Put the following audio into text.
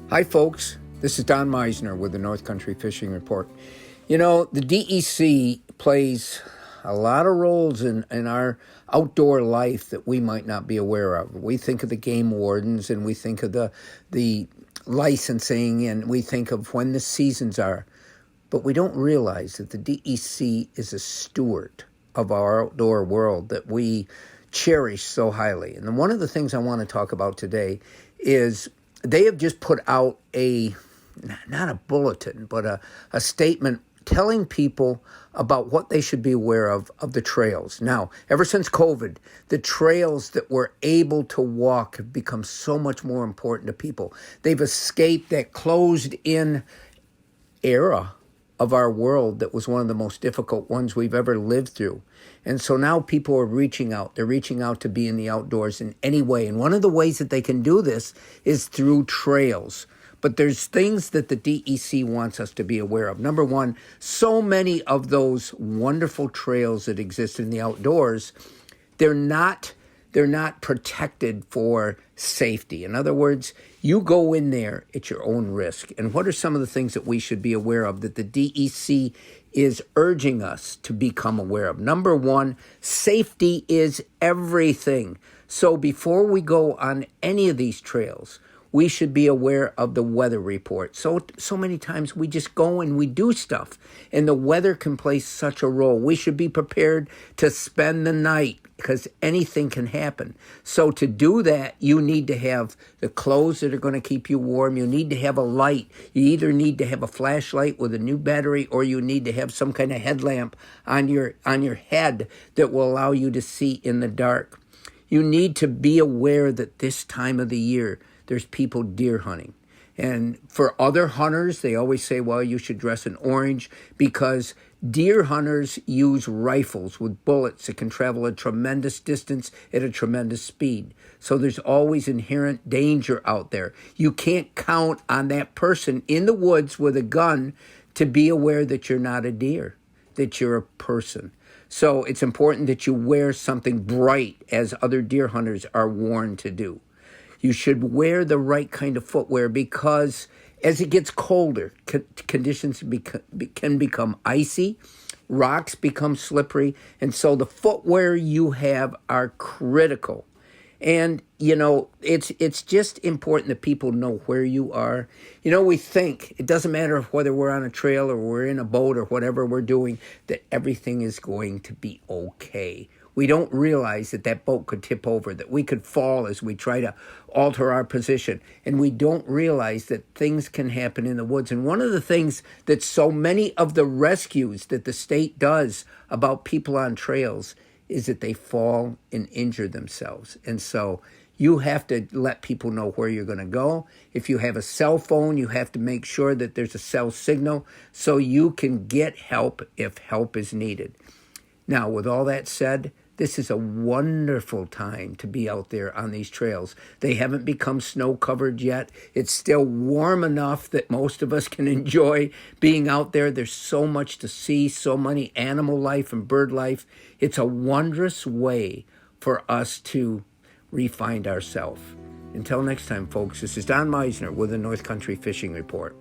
Hi, folks. This is Don Meisner with the North Country Fishing Report. You know, the DEC plays a lot of roles in our outdoor life that we might not be aware of. We think of the game wardens, and we think of the licensing, and we think of when the seasons are. But we don't realize that the DEC is a steward of our outdoor world that we cherish so highly. And one of the things I want to talk about today is they have just put out not a bulletin, but a statement telling people about what they should be aware of the trails. Now, ever since COVID, the trails that we're able to walk have become so much more important to people. They've escaped that closed-in era of our world that was one of the most difficult ones we've ever lived through. And so now people are reaching out. They're reaching out to be in the outdoors in any way. And one of the ways that they can do this is through trails. But there's things that the DEC wants us to be aware of. Number one, so many of those wonderful trails that exist in the outdoors, they're not protected for safety. In other words, you go in there at your own risk. And what are some of the things that we should be aware of that the DEC is urging us to become aware of? Number one, safety is everything. So before we go on any of these trails, we should be aware of the weather report. So many times we just go and we do stuff, and the weather can play such a role. We should be prepared to spend the night because anything can happen. So to do that, you need to have the clothes that are going to keep you warm. You need to have a light. You either need to have a flashlight with a new battery, or you need to have some kind of headlamp on your head that will allow you to see in the dark. You need to be aware that this time of the year, there's people deer hunting. And for other hunters, they always say, well, you should dress in orange because deer hunters use rifles with bullets that can travel a tremendous distance at a tremendous speed. So there's always inherent danger out there. You can't count on that person in the woods with a gun to be aware that you're not a deer, that you're a person. So it's important that you wear something bright, as other deer hunters are warned to do. You should wear the right kind of footwear because as it gets colder, conditions can become icy, rocks become slippery, and so the footwear you have are critical. And, you know, it's just important that people know where you are. You know, we think it doesn't matter whether we're on a trail or we're in a boat or whatever we're doing, that everything is going to be okay. We don't realize that boat could tip over, that we could fall as we try to alter our position. And we don't realize that things can happen in the woods. And one of the things that so many of the rescues that the state does about people on trails is that they fall and injure themselves. And so you have to let people know where you're going to go. If you have a cell phone, you have to make sure that there's a cell signal so you can get help if help is needed. Now, with all that said, this is a wonderful time to be out there on these trails. They haven't become snow-covered yet. It's still warm enough that most of us can enjoy being out there. There's so much to see, so many animal life and bird life. It's a wondrous way for us to re-find ourselves. Until next time, folks, this is Don Meisner with the North Country Fishing Report.